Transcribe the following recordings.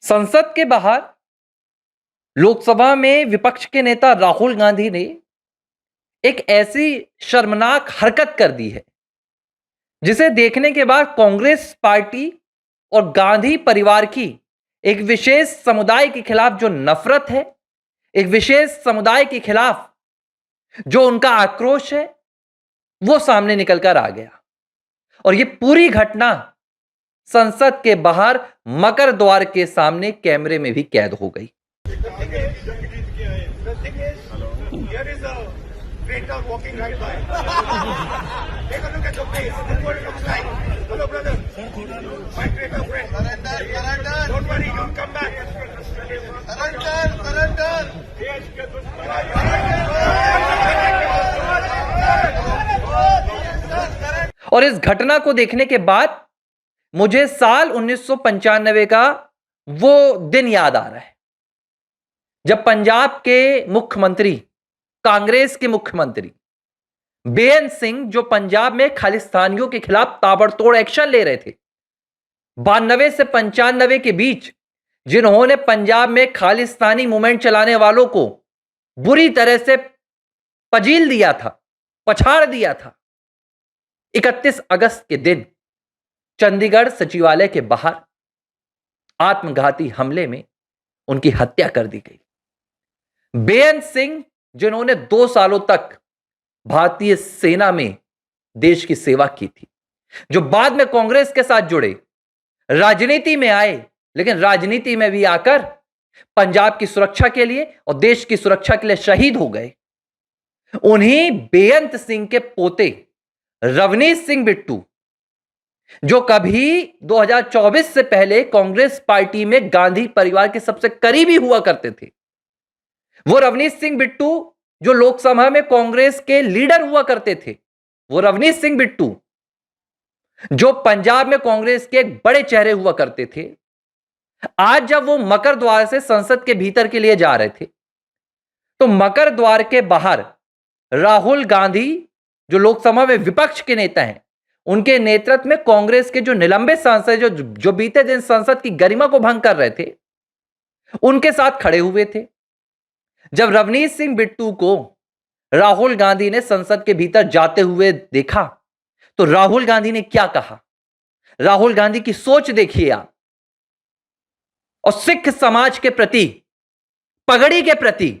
संसद के बाहर लोकसभा में विपक्ष के नेता राहुल गांधी ने एक ऐसी शर्मनाक हरकत कर दी है जिसे देखने के बाद कांग्रेस पार्टी और गांधी परिवार की एक विशेष समुदाय के खिलाफ जो नफरत है, एक विशेष समुदाय के खिलाफ जो उनका आक्रोश है, वो सामने निकलकर आ गया। और ये पूरी घटना संसद के बाहर मकर द्वार के सामने कैमरे में भी कैद हो गई। और इस घटना को देखने के बाद मुझे साल 1995 का वो दिन याद आ रहा है जब पंजाब के मुख्यमंत्री, कांग्रेस के मुख्यमंत्री बेअंत सिंह, जो पंजाब में खालिस्तानियों के खिलाफ ताबड़तोड़ एक्शन ले रहे थे, 92 से 95 के बीच जिन्होंने पंजाब में खालिस्तानी मूवमेंट चलाने वालों को बुरी तरह से पजील दिया था, पछाड़ दिया था, 31 अगस्त के दिन चंडीगढ़ सचिवालय के बाहर आत्मघाती हमले में उनकी हत्या कर दी गई। बेअंत सिंह, जिन्होंने 2 सालों तक भारतीय सेना में देश की सेवा की थी, जो बाद में कांग्रेस के साथ जुड़े, राजनीति में आए, लेकिन राजनीति में भी आकर पंजाब की सुरक्षा के लिए और देश की सुरक्षा के लिए शहीद हो गए। उन्हीं बेअंत सिंह के पोते रवनीश सिंह बिट्टू, जो कभी 2024 से पहले कांग्रेस पार्टी में गांधी परिवार के सबसे करीबी हुआ करते थे, वो रवनीश सिंह बिट्टू जो लोकसभा में कांग्रेस के लीडर हुआ करते थे, वो रवनीश सिंह बिट्टू जो पंजाब में कांग्रेस के एक बड़े चेहरे हुआ करते थे, आज जब वो मकर द्वार से संसद के भीतर के लिए जा रहे थे, तो मकर द्वार के बाहर राहुल गांधी, जो लोकसभा में विपक्ष के नेता हैं, उनके नेतृत्व में कांग्रेस के जो निलंबित सांसद जो बीते दिन संसद की गरिमा को भंग कर रहे थे, उनके साथ खड़े हुए थे। जब रवनीश सिंह बिट्टू को राहुल गांधी ने संसद के भीतर जाते हुए देखा, तो राहुल गांधी ने क्या कहा, राहुल गांधी की सोच देखिए आप, और सिख समाज के प्रति, पगड़ी के प्रति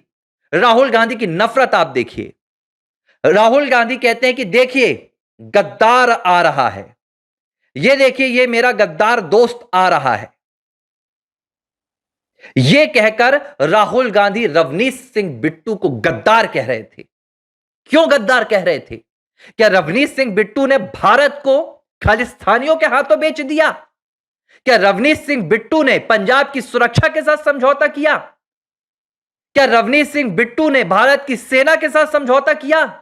राहुल गांधी की नफरत आप देखिए। राहुल गांधी कहते हैं कि देखिए गद्दार आ रहा है, ये देखिए ये मेरा गद्दार दोस्त आ रहा है। ये कहकर राहुल गांधी रवनीश सिंह बिट्टू को गद्दार कह रहे थे। क्यों गद्दार कह रहे थे? क्या रवनीश सिंह बिट्टू ने भारत को खालिस्तानियों के हाथों बेच दिया? क्या रवनीश सिंह बिट्टू ने पंजाब की सुरक्षा के साथ समझौता किया? क्या रवनीश सिंह बिट्टू ने भारत की सेना के साथ समझौता किया?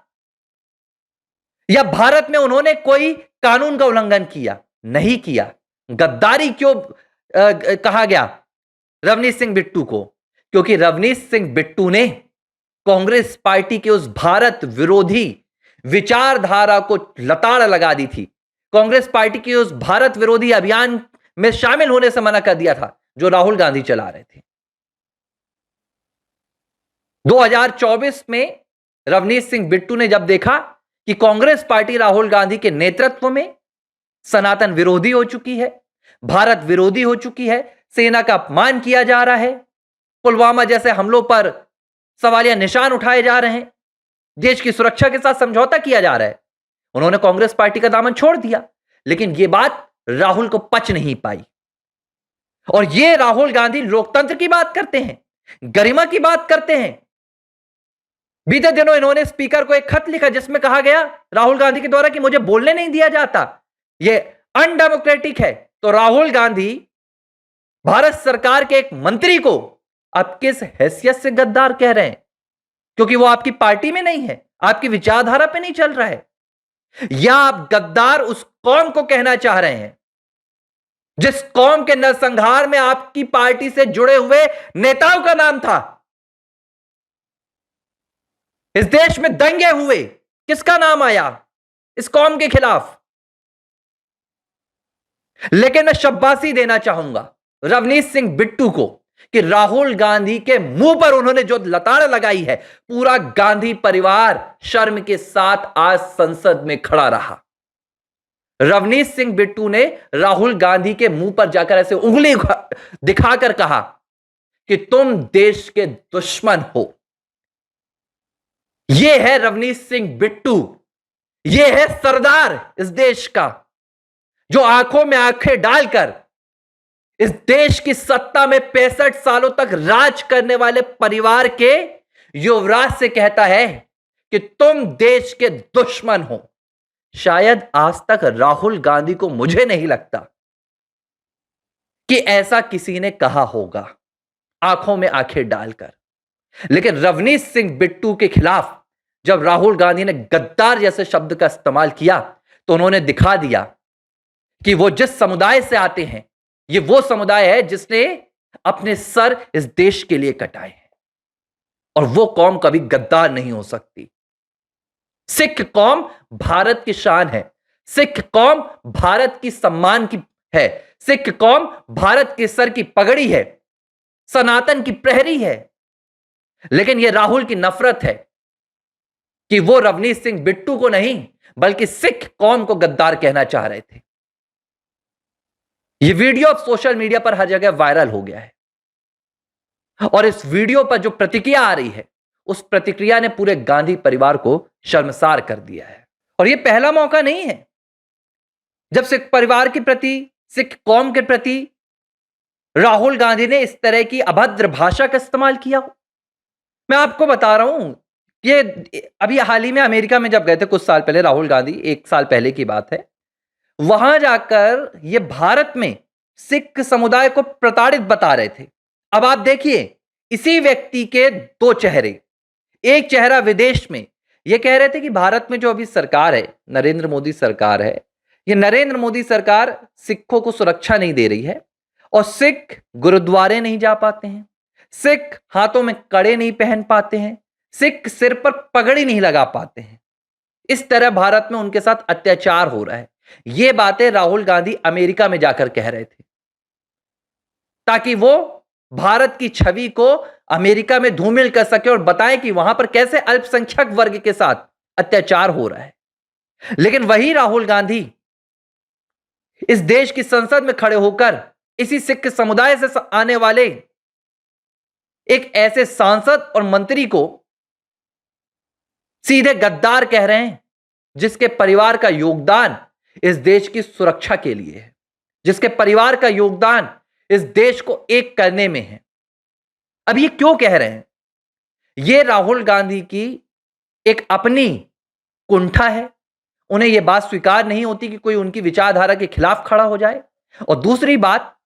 या भारत में उन्होंने कोई कानून का उल्लंघन किया? नहीं किया। गद्दारी क्यों कहा गया रवनीश सिंह बिट्टू को? क्योंकि रवनीश सिंह बिट्टू ने कांग्रेस पार्टी के उस भारत विरोधी विचारधारा को लताड़ लगा दी थी, कांग्रेस पार्टी के उस भारत विरोधी अभियान में शामिल होने से मना कर दिया था जो राहुल गांधी चला रहे थे। 2024 में रवनीश सिंह बिट्टू ने जब देखा कि कांग्रेस पार्टी राहुल गांधी के नेतृत्व में सनातन विरोधी हो चुकी है, भारत विरोधी हो चुकी है, सेना का अपमान किया जा रहा है, पुलवामा जैसे हमलों पर सवालिया निशान उठाए जा रहे हैं, देश की सुरक्षा के साथ समझौता किया जा रहा है, उन्होंने कांग्रेस पार्टी का दामन छोड़ दिया। लेकिन यह बात राहुल को पच नहीं पाई। और यह राहुल गांधी लोकतंत्र की बात करते हैं, गरिमा की बात करते हैं। बीते दिनों इन्होंने स्पीकर को एक खत लिखा जिसमें कहा गया राहुल गांधी के द्वारा कि मुझे बोलने नहीं दिया जाता, यह अनडेमोक्रेटिक है। तो राहुल गांधी भारत सरकार के एक मंत्री को आप किस हैसियत से गद्दार कह रहे हैं? क्योंकि वो आपकी पार्टी में नहीं है, आपकी विचारधारा पे नहीं चल रहा है। या आप गद्दार उस कौम को कहना चाह रहे हैं जिस कौम के नरसंहार में आपकी पार्टी से जुड़े हुए नेताओं का नाम था? इस देश में दंगे हुए, किसका नाम आया इस कौम के खिलाफ? लेकिन मैं शाबाशी देना चाहूंगा रवनीत सिंह बिट्टू को कि राहुल गांधी के मुंह पर उन्होंने जो लताड़ लगाई है, पूरा गांधी परिवार शर्म के साथ आज संसद में खड़ा रहा। रवनीत सिंह बिट्टू ने राहुल गांधी के मुंह पर जाकर ऐसे उंगली दिखाकर कहा कि तुम देश के दुश्मन हो। यह है रवनीत सिंह बिट्टू, यह है सरदार इस देश का, जो आंखों में आंखें डालकर इस देश की सत्ता में 65 सालों तक राज करने वाले परिवार के युवराज से कहता है कि तुम देश के दुश्मन हो। शायद आज तक राहुल गांधी को, मुझे नहीं लगता कि ऐसा किसी ने कहा होगा आंखों में आंखें डालकर। लेकिन रवनीत सिंह बिट्टू के खिलाफ जब राहुल गांधी ने गद्दार जैसे शब्द का इस्तेमाल किया, तो उन्होंने दिखा दिया कि वो जिस समुदाय से आते हैं, ये वो समुदाय है जिसने अपने सर इस देश के लिए कटाए हैं, और वो कौम कभी गद्दार नहीं हो सकती। सिख कौम भारत की शान है, सिख कौम भारत की सम्मान की है, सिख कौम भारत के सर की पगड़ी है, सनातन की प्रहरी है। लेकिन यह राहुल की नफरत है कि वो रवनीत सिंह बिट्टू को नहीं, बल्कि सिख कौम को गद्दार कहना चाह रहे थे। यह वीडियो अब सोशल मीडिया पर हर जगह वायरल हो गया है, और इस वीडियो पर जो प्रतिक्रिया आ रही है, उस प्रतिक्रिया ने पूरे गांधी परिवार को शर्मसार कर दिया है। और यह पहला मौका नहीं है जब सिख परिवार के प्रति, सिख कौम के प्रति राहुल गांधी ने इस तरह की अभद्र भाषा का इस्तेमाल किया हो। मैं आपको बता रहा हूं, ये अभी हाल ही में अमेरिका में जब गए थे कुछ साल पहले राहुल गांधी, 1 साल पहले की बात है, वहां जाकर ये भारत में सिख समुदाय को प्रताड़ित बता रहे थे। अब आप देखिए, इसी व्यक्ति के 2 चेहरे, एक चेहरा विदेश में ये कह रहे थे कि भारत में जो अभी सरकार है, नरेंद्र मोदी सरकार है, ये नरेंद्र मोदी सरकार सिखों को सुरक्षा नहीं दे रही है, और सिख गुरुद्वारे नहीं जा पाते हैं, सिख हाथों में कड़े नहीं पहन पाते हैं, सिख सिर पर पगड़ी नहीं लगा पाते हैं। इस तरह भारत में उनके साथ अत्याचार हो रहा है। ये बातें राहुल गांधी अमेरिका में जाकर कह रहे थे, ताकि वो भारत की छवि को अमेरिका में धूमिल कर सके और बताएं कि वहां पर कैसे अल्पसंख्यक वर्ग के साथ अत्याचार हो रहा है। लेकिन वही राहुल गांधी इस देश की संसद में खड़े होकर इसी सिख समुदाय से आने वाले एक ऐसे सांसद और मंत्री को सीधे गद्दार कह रहे हैं, जिसके परिवार का योगदान इस देश की सुरक्षा के लिए है, जिसके परिवार का योगदान इस देश को एक करने में है। अब ये क्यों कह रहे हैं? ये राहुल गांधी की एक अपनी कुंठा है। उन्हें यह बात स्वीकार नहीं होती कि कोई उनकी विचारधारा के खिलाफ खड़ा हो जाए। और दूसरी बात,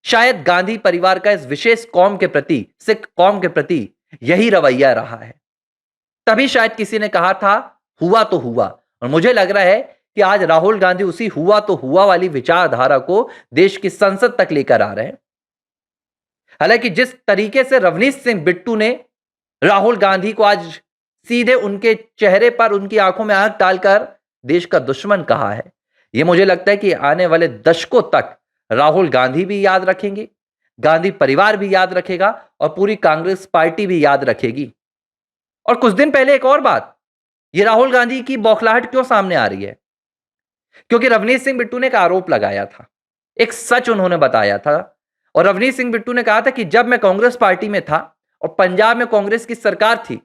शायद गांधी परिवार का इस विशेष कौम के प्रति, सिख कौम के प्रति यही रवैया रहा है। तभी शायद किसी ने कहा था हुआ तो हुआ, और मुझे लग रहा है कि आज राहुल गांधी उसी हुआ तो हुआ वाली विचारधारा को देश की संसद तक लेकर आ रहे हैं। हालांकि जिस तरीके से रवनीत सिंह बिट्टू ने राहुल गांधी को आज सीधे उनके चेहरे पर, उनकी आंखों में आंख डालकर देश का दुश्मन कहा है, यह मुझे लगता है कि आने वाले दशकों तक राहुल गांधी भी याद रखेंगे, गांधी परिवार भी याद रखेगा, और पूरी कांग्रेस पार्टी भी याद रखेगी। और कुछ दिन पहले एक और बात, ये राहुल गांधी की बौखलाहट क्यों सामने आ रही है? क्योंकि रवनीत सिंह बिट्टू ने एक आरोप लगाया था, एक सच उन्होंने बताया था, और रवनीत सिंह बिट्टू ने कहा था कि जब मैं कांग्रेस पार्टी में था और पंजाब में कांग्रेस की सरकार थी,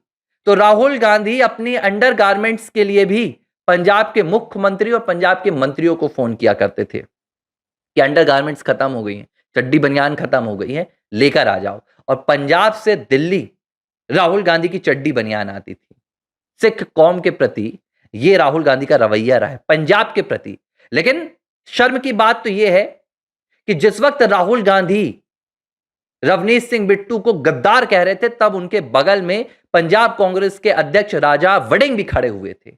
तो राहुल गांधी अपनी अंडरगारमेंट्स के लिए भी पंजाब के मुख्यमंत्री और पंजाब के मंत्रियों को फोन किया करते थे कि अंडरगारमेंट्स खत्म हो गई हैं, चड्डी बनियान खत्म हो गई है, लेकर आ जाओ। और पंजाब से दिल्ली राहुल गांधी की चड्डी बनियान आती थी। सिख कौम के प्रति यह राहुल गांधी का रवैया रहा है, पंजाब के प्रति। लेकिन शर्म की बात तो यह है कि जिस वक्त राहुल गांधी रवनीत सिंह बिट्टू को गद्दार कह रहे थे, तब उनके बगल में पंजाब कांग्रेस के अध्यक्ष राजा वड़िंग भी खड़े हुए थे।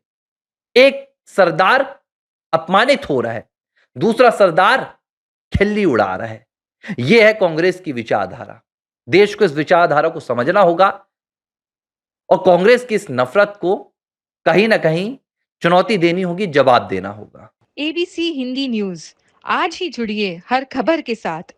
एक सरदार अपमानित हो रहा है, दूसरा सरदार खिल्ली उड़ा रहा है। यह है कांग्रेस की विचारधारा। देश को इस विचारधारा को समझना होगा, और कांग्रेस की इस नफरत को कहीं ना कहीं चुनौती देनी होगी, जवाब देना होगा। एबीसी हिंदी न्यूज, आज ही जुड़िए हर खबर के साथ।